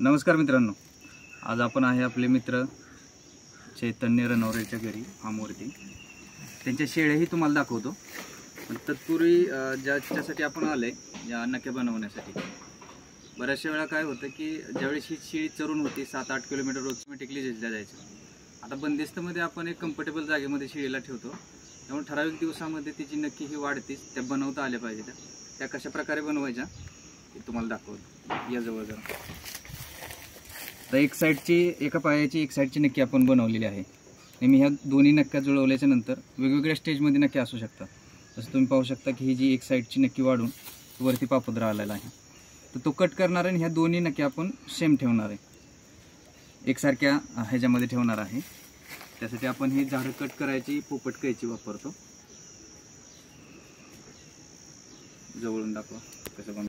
नमस्कार मित्रांनो, आज आपण आहे आपले मित्र चैतन्य रनवरेच्या घरी आमवरती. त्यांच्या शेळ्याही तुम्हाला दाखवतो. पण तत्पूर्वी ज्याच्यासाठी आपण आले या नक्या बनवण्यासाठी, बऱ्याचशा वेळा काय होतं की ज्यावेळेस ही शेळी चरून होती 7-8 किलोमीटर रोज ऑटोमॅटिकली झेलल्या जायचं. आता बंदिस्तमध्ये आपण एक कम्फर्टेबल जागेमध्ये शेळीला ठेवतो, त्यामुळे ठराविक दिवसामध्ये तिची नक्की ही वाढतीच. त्या बनवता आल्या पाहिजे. त्या कशा प्रकारे बनवायच्या ते तुम्हाला दाखवतो. या जवळ जरा तर एक साईडची एका पायाची एक साईडची नक्की आपण बनवलेली आहे. नेहमी ह्या दोन्ही नक्क्या जुळवल्याच्या नंतर वेगवेगळ्या स्टेजमध्ये नक्की असू शकतात. जसं तुम्ही पाहू शकता की ही जी एक साईडची नक्की वाढून वरती पापुद्रा आलेला आहे, तर तो कट करणार आहे आणि ह्या दोन्ही नक्की आपण सेम ठेवणार आहे, एकसारख्या ह्याच्यामध्ये ठेवणार आहे. त्यासाठी आपण ही झाडं कट करायची पोपट कैची वापरतो. जवळून दाखवा कसं बनवतो.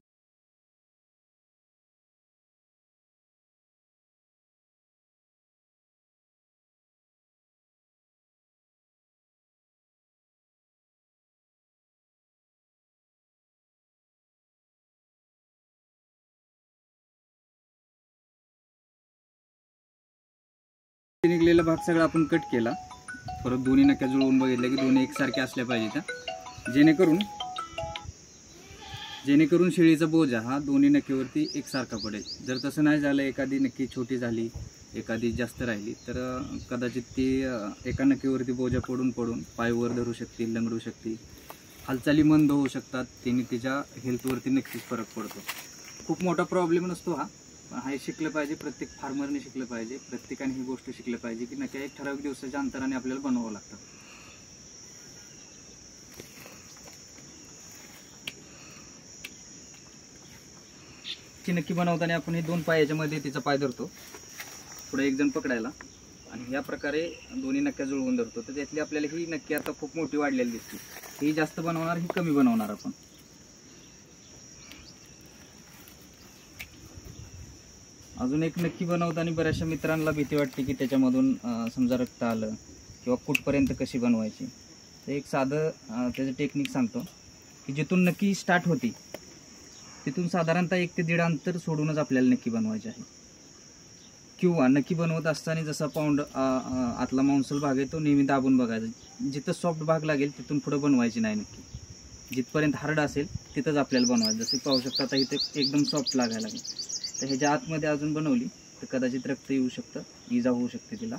निघलेला भाग सगळा आपण कट केला. परत दोन्ही नक्क्या जुळवून बघितलं की दोन्ही एकसारख्या असल्या पाहिजेत, जेणेकरून शेळीचा बोजा हा दोन्ही नक्कीवरती एकसारखा पडेल. जर तसं नाही झालं, एखादी नक्की छोटी झाली, एखादी जास्त राहिली, तर कदाचित ती एका नक्कीवरती बोजा पडून पाय वर धरू शकतील, लंगडू शकतील, हालचाली मंद होऊ शकतात. तिने तिच्या हेल्थवरती नक्कीच फरक पडतो. खूप मोठा प्रॉब्लेम नसतो हा, पण हे शिकलं पाहिजे. प्रत्येक फार्मरने शिकलं पाहिजे, प्रत्येकाने ही गोष्ट शिकलं पाहिजे की नक्की एक ठराविक दिवसाच्या अंतराने आपल्याला बनवावं लागतं. ती नक्की बनवताना आपण हे दोन पायाच्या मध्ये तिचा पाय धरतो, पुढे एक जण पकडायला, आणि या प्रकारे दोन्ही नक्क्या जुळवून धरतो. तर त्यातली आपल्याला ही नक्की आता खूप मोठी वाढलेली दिसते. ही जास्त बनवणार, ही कमी बनवणार आपण. अजून एक नक्की बनवताना बऱ्याचशा मित्रांना भीती वाटते की त्याच्यामधून समजा रक्त आलं किंवा कुठपर्यंत कशी बनवायची. तर एक साधं त्याचं टेक्निक सांगतो की जिथून नक्की स्टार्ट होती तिथून साधारणतः 1 ते 1.5 अंतर सोडूनच आपल्याला नक्की बनवायची आहे. किंवा नक्की बनवत असताना जसा पाऊंड आतला मांसल भाग आहे तो नेहमी दाबून बघायचा. जिथं सॉफ्ट भाग लागेल तिथून पुढे बनवायची नाही. नक्की जिथपर्यंत हार्ड असेल तिथंच आपल्याला बनवायचं. जसं पाहू शकता आता इथे एकदम सॉफ्ट लागायला लागेल, तर ह्याच्या आतमध्ये अजून बनवली तर कदाचित रक्त येऊ शकतं, इजा होऊ शकते तिला.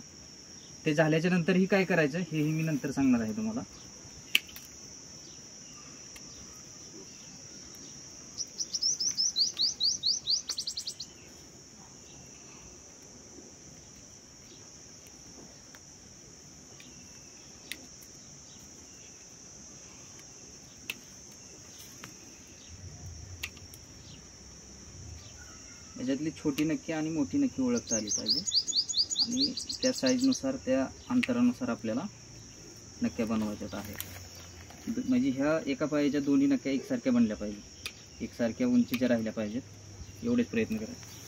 ते झाल्याच्या नंतर ही काय करायचं हेही मी नंतर सांगणार आहे तुम्हाला. याच्यातली छोटी नक्की आणि मोठी नक्की ओळखता आली पाहिजे, आणि त्या साईजनुसार त्या अंतरानुसार आपल्याला नक्क्या बनवायच्यात आहेत. म्हणजे ह्या एका पायाच्या दोन्ही नक्क्या एकसारख्या बनल्या पाहिजे, एकसारख्या उंचीच्या राहिल्या पाहिजेत, एवढेच प्रयत्न करायचे.